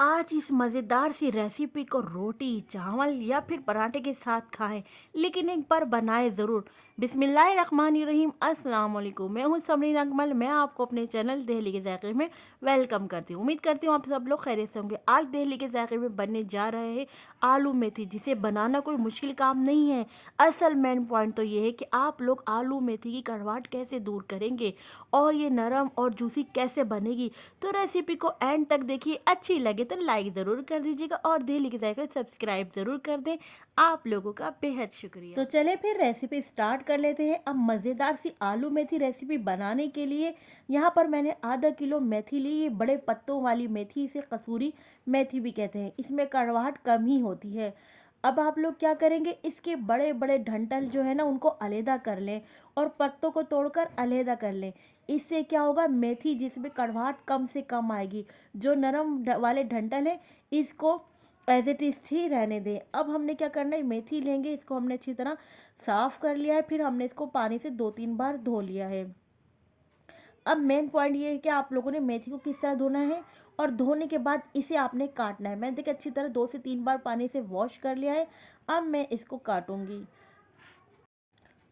आज इस मज़ेदार सी रेसिपी को रोटी, चावल या फिर पराठे के साथ खाएं, लेकिन एक बार बनाएं ज़रूर। बिस्मिल्लाहिर्रहमानिर्रहीम, अस्सलाम वालेकुम। मैं हूं समरीन अकमल। मैं आपको अपने चैनल दहली के ज़ायक़े में वेलकम करती हूं। उम्मीद करती हूं आप सब लोग खैरियत से होंगे। आज दहली के ज़ायक़े में बनने जा रहे हैं आलू मेथी, जिसे बनाना कोई मुश्किल काम नहीं है। असल मेन पॉइंट तो ये है कि आप लोग आलू मेथी की कड़वाहट कैसे दूर करेंगे और ये नरम और जूसी कैसे बनेगी। तो रेसिपी को एंड तक देखिए, अच्छी लगे तो लाइक ज़रूर कर दीजिएगा और दहली के ज़ायक़े सब्सक्राइब ज़रूर कर दें। आप लोगों का बेहद शुक्रिया। तो चले फिर रेसिपी स्टार्ट कर लेते हैं। अब मज़ेदार सी आलू मेथी रेसिपी बनाने के लिए यहाँ पर मैंने आधा किलो मेथी ली। ये बड़े पत्तों वाली मेथी, इसे कसूरी मेथी भी कहते हैं। इसमें कड़वाहट कम ही होती है। अब आप लोग क्या करेंगे, इसके बड़े बड़े डंठल जो है ना, उनको अलहदा कर लें और पत्तों को तोड़कर अलहदा कर लें। इससे क्या होगा, मेथी जिसमें कड़वाहट कम से कम आएगी। जो नरम वाले डंठल है, इसको एज इट इज़ ही रहने दें। अब हमने क्या करना है, मेथी लेंगे, इसको हमने अच्छी तरह साफ़ कर लिया है। फिर हमने इसको पानी से 2-3 बार धो लिया है। अब मेन पॉइंट ये है कि आप लोगों ने मेथी को किस तरह धोना है और धोने के बाद इसे आपने काटना है। मैंने देखिए अच्छी तरह 2 से 3 बार पानी से वॉश कर लिया है। अब मैं इसको काटूंगी।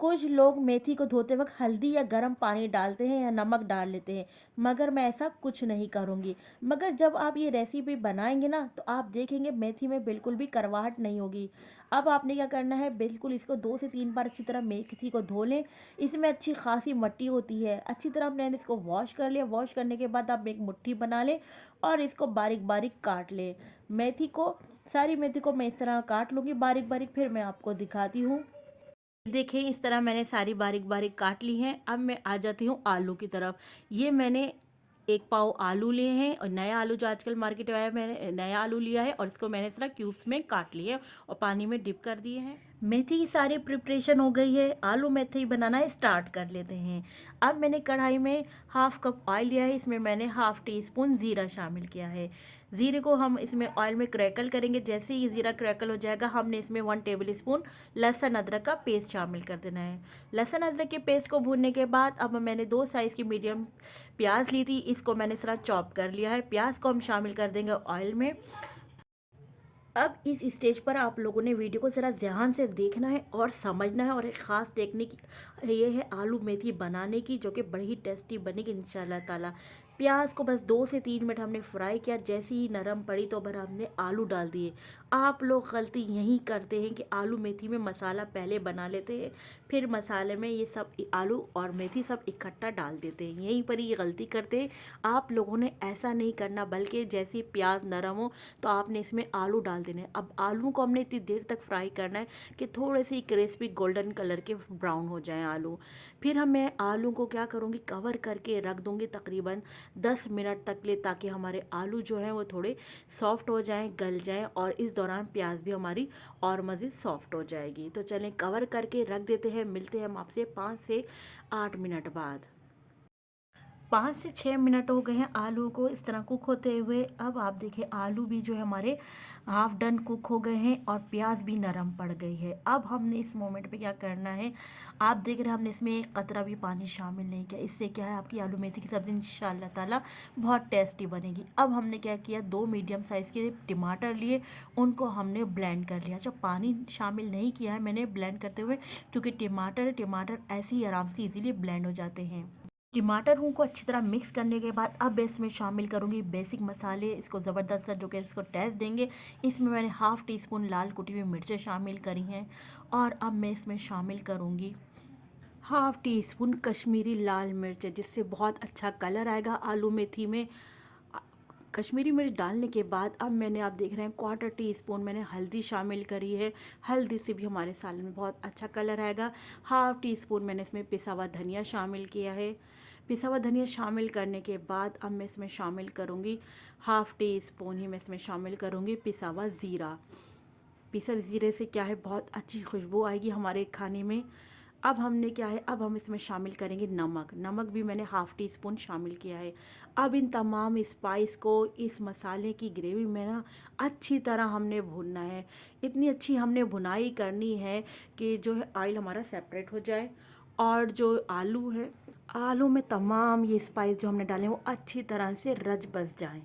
कुछ लोग मेथी को धोते वक्त हल्दी या गर्म पानी डालते हैं या नमक डाल लेते हैं, मगर मैं ऐसा कुछ नहीं करूँगी। मगर जब आप ये रेसिपी बनाएंगे ना, तो आप देखेंगे मेथी में बिल्कुल भी करवाहट नहीं होगी। अब आपने क्या करना है, बिल्कुल इसको 2 से 3 बार अच्छी तरह मेथी को धो लें। इसमें अच्छी खासी मट्टी होती है। अच्छी तरह मैंने इसको वॉश कर लिया। वॉश करने के बाद आप एक मुट्ठी बना लें और इसको बारीक बारीक काट लें। मेथी को, सारी मेथी को मैं इस तरह काट लूँगी बारीक बारीक। फिर मैं आपको दिखाती हूँ। देखिए इस तरह मैंने सारी बारीक बारीक काट ली हैं। अब मैं आ जाती हूँ आलू की तरफ। ये मैंने 1 पाव आलू लिए हैं और नया आलू जो आजकल मार्केट में आया है, मैंने नया आलू लिया है और इसको मैंने इस तरह क्यूब्स में काट लिए हैं और पानी में डिप कर दिए हैं। मेथी की सारी प्रिपरेशन हो गई है। आलू मेथी बनाना स्टार्ट कर लेते हैं। अब मैंने कढ़ाई में 1/2 कप ऑयल लिया है। इसमें मैंने 1/2 टीस्पून ज़ीरा शामिल किया है। ज़ीरे को हम इसमें ऑयल में क्रैकल करेंगे। जैसे ही ज़ीरा क्रैकल हो जाएगा, हमने इसमें 1 टेबल स्पून लहसुन अदरक का पेस्ट शामिल कर देना है। लहसुन अदरक के पेस्ट को भूनने के बाद अब मैंने 2 साइज़ की मीडियम प्याज ली थी, इसको मैंने इस तरह चॉप कर लिया है। प्याज को हम शामिल कर देंगे ऑयल में। अब इस स्टेज पर आप लोगों ने वीडियो को ज़रा ध्यान से देखना है और समझना है, और एक ख़ास टेक्निक ये है आलू मेथी बनाने की, जो कि बड़ी ही टेस्टी बनेगी इंशाल्लाह ताला। प्याज को बस 2 से 3 मिनट हमने फ्राई किया। जैसे ही नरम पड़ी तो फिर हमने आलू डाल दिए। आप लोग गलती यही करते हैं कि आलू मेथी में मसाला पहले बना लेते हैं, फिर मसाले में ये सब आलू और मेथी सब इकट्ठा डाल देते हैं। यहीं पर ये गलती करते हैं। आप लोगों ने ऐसा नहीं करना, बल्कि जैसे ही प्याज नरम हो तो आपने इसमें आलू डाल देने हैं। अब आलू को हमने इतनी देर तक फ्राई करना है कि थोड़े से क्रिस्पी गोल्डन कलर के ब्राउन हो जाएं आलू। फिर मैं आलू को क्या करूँगी, कवर करके रख दूँगी तकरीबन 10 मिनट तक ले, ताकि हमारे आलू जो हैं वो थोड़े सॉफ्ट हो जाएं, गल जाएं, और इस दौरान प्याज भी हमारी और मज़ीद सॉफ्ट हो जाएगी। तो चलें कवर करके रख देते हैं। मिलते हैं हम आपसे 5 से 8 मिनट बाद। 5 से 6 मिनट हो गए हैं आलू को इस तरह कुक होते हुए। अब आप देखिए आलू भी जो है हमारे हाफ डन कुक हो गए हैं और प्याज भी नरम पड़ गई है। अब हमने इस मोमेंट पे क्या करना है, आप देख रहे हैं हमने इसमें एक कतरा भी पानी शामिल नहीं किया। इससे क्या है, आपकी आलू मेथी की सब्ज़ी इंशाल्लाह ताला बहुत टेस्टी बनेगी। अब हमने क्या किया, 2 मीडियम साइज़ के टमाटर लिए, उनको हमने ब्लेंड कर लिया। अच्छा, पानी शामिल नहीं किया है मैंने ब्लेंड करते हुए, क्योंकि टमाटर ऐसे ही आराम से इजीली ब्लेंड हो जाते हैं। टमाटर को अच्छी तरह मिक्स करने के बाद अब इसमें शामिल करूँगी बेसिक मसाले, इसको ज़बरदस्त सा जो कि इसको टेस्ट देंगे। इसमें मैंने 1/2 टीस्पून लाल कुटी हुई मिर्चें शामिल करी हैं, और अब मैं इसमें शामिल करूँगी 1/2 टीस्पून कश्मीरी लाल मिर्च, जिससे बहुत अच्छा कलर आएगा आलू मेथी में। अ, कश्मीरी मिर्च डालने के बाद अब मैंने, आप देख रहे हैं, 1/4 टीस्पून मैंने हल्दी शामिल करी है। हल्दी से भी हमारे सालन में बहुत अच्छा कलर आएगा। 1/2 टीस्पून मैंने इसमें पिसा हुआ धनिया शामिल किया है। पिसा हुआ धनिया शामिल करने के बाद अब मैं इसमें शामिल करूँगी 1/2 टीस्पून ही मैं इसमें शामिल करूँगी पिसा हुआ ज़ीरा। पिसा ज़ीरे से क्या है, बहुत अच्छी खुशबू आएगी हमारे खाने में। अब हमने क्या है, अब हम इसमें शामिल करेंगे नमक। नमक भी मैंने 1/2 टीस्पून शामिल किया है। अब इन तमाम स्पाइस को इस मसाले की ग्रेवी में ना अच्छी तरह हमने भूनना है। इतनी अच्छी हमने भुनाई करनी है कि जो है ऑयल हमारा सेपरेट हो जाए, और जो आलू है, आलू में तमाम ये स्पाइस जो हमने डाले हैं वो अच्छी तरह से रच बस जाएं।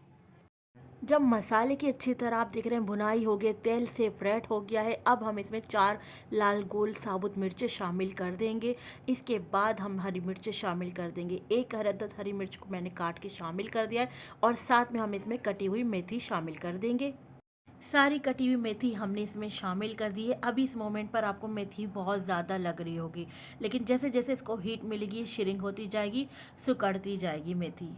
जब मसाले की अच्छी तरह आप देख रहे हैं भुनाई हो गई, तेल सेपरेट हो गया है, अब हम इसमें 4 लाल गोल साबुत मिर्चें शामिल कर देंगे। इसके बाद हम हरी मिर्चें शामिल कर देंगे। 1 अदद हरी मिर्च को मैंने काट के शामिल कर दिया है और साथ में हम इसमें कटी हुई मेथी शामिल कर देंगे। सारी कटी हुई मेथी हमने इसमें शामिल कर दी है। अभी इस मोमेंट पर आपको मेथी बहुत ज़्यादा लग रही होगी, लेकिन जैसे जैसे इसको हीट मिलेगी, श्रिंक होती जाएगी, सिकुड़ती जाएगी मेथी।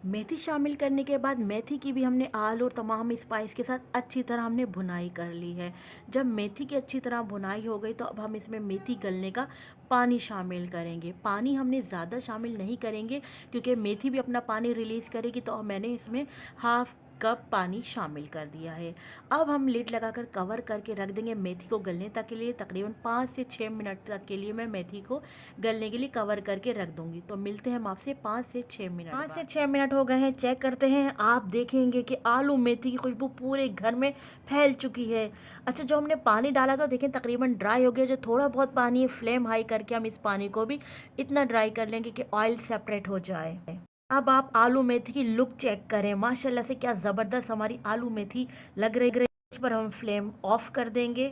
मेथी शामिल करने के बाद मेथी की भी हमने आल और तमाम स्पाइस के साथ अच्छी तरह हमने भुनाई कर ली है। जब मेथी की अच्छी तरह भुनाई हो गई तो अब हम इसमें मेथी गलने का पानी शामिल करेंगे। पानी हमने ज़्यादा शामिल नहीं करेंगे क्योंकि मेथी भी अपना पानी रिलीज़ करेगी, तो मैंने इसमें हाफ कप पानी शामिल कर दिया है। अब हम लिड लगाकर कवर करके रख देंगे मेथी को गलने तक के लिए। तकरीबन 5 से 6 मिनट तक के लिए मैं मेथी को गलने के लिए कवर करके रख दूंगी। तो मिलते हैं हम आपसे 5 से 6 मिनट 5 से 6 मिनट हो गए हैं, चेक करते हैं। आप देखेंगे कि आलू मेथी की खुशबू पूरे घर में फैल चुकी है। अच्छा, जो हमने पानी डाला था देखें तकरीबन ड्राई हो गया। जो थोड़ा बहुत पानी है, फ्लेम हाई करके हम इस पानी को भी इतना ड्राई कर लेंगे कि ऑयल सेपरेट हो जाए। अब आप आलू मेथी की लुक चेक करें, माशाल्लाह से क्या ज़बरदस्त हमारी आलू मेथी लग रही है। इस पर हम फ्लेम ऑफ कर देंगे।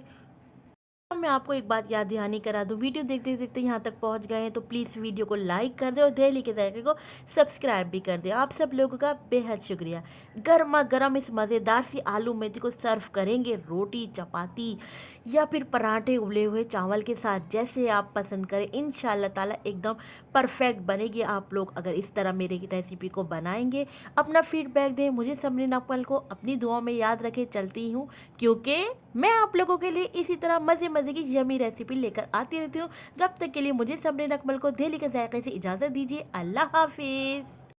अब मैं आपको एक बात याद दहानी करा दूं, वीडियो देखते देखते यहाँ तक पहुँच गए हैं तो प्लीज़ वीडियो को लाइक कर दें और डेली के जायके को सब्सक्राइब भी कर दें। आप सब लोगों का बेहद शुक्रिया। गर्मा गर्म इस मज़ेदार सी आलू मेथी को सर्व करेंगे रोटी, चपाती या फिर पराठे उबले हुए चावल के साथ, जैसे आप पसंद करें। इंशाल्लाह ताला एकदम परफेक्ट बनेगी। आप लोग अगर इस तरह मेरे की रेसिपी को बनाएंगे, अपना फीडबैक दें मुझे। समरीन अकमल को अपनी दुआ में याद रखें। चलती हूँ क्योंकि मैं आप लोगों के लिए इसी तरह मज़े मज़े की यमी रेसिपी लेकर आती रहती हूँ। जब तक के लिए मुझे समरीन अकमल को दिल्ली के जायके से इजाज़त दीजिए। अल्लाह हाफिज़।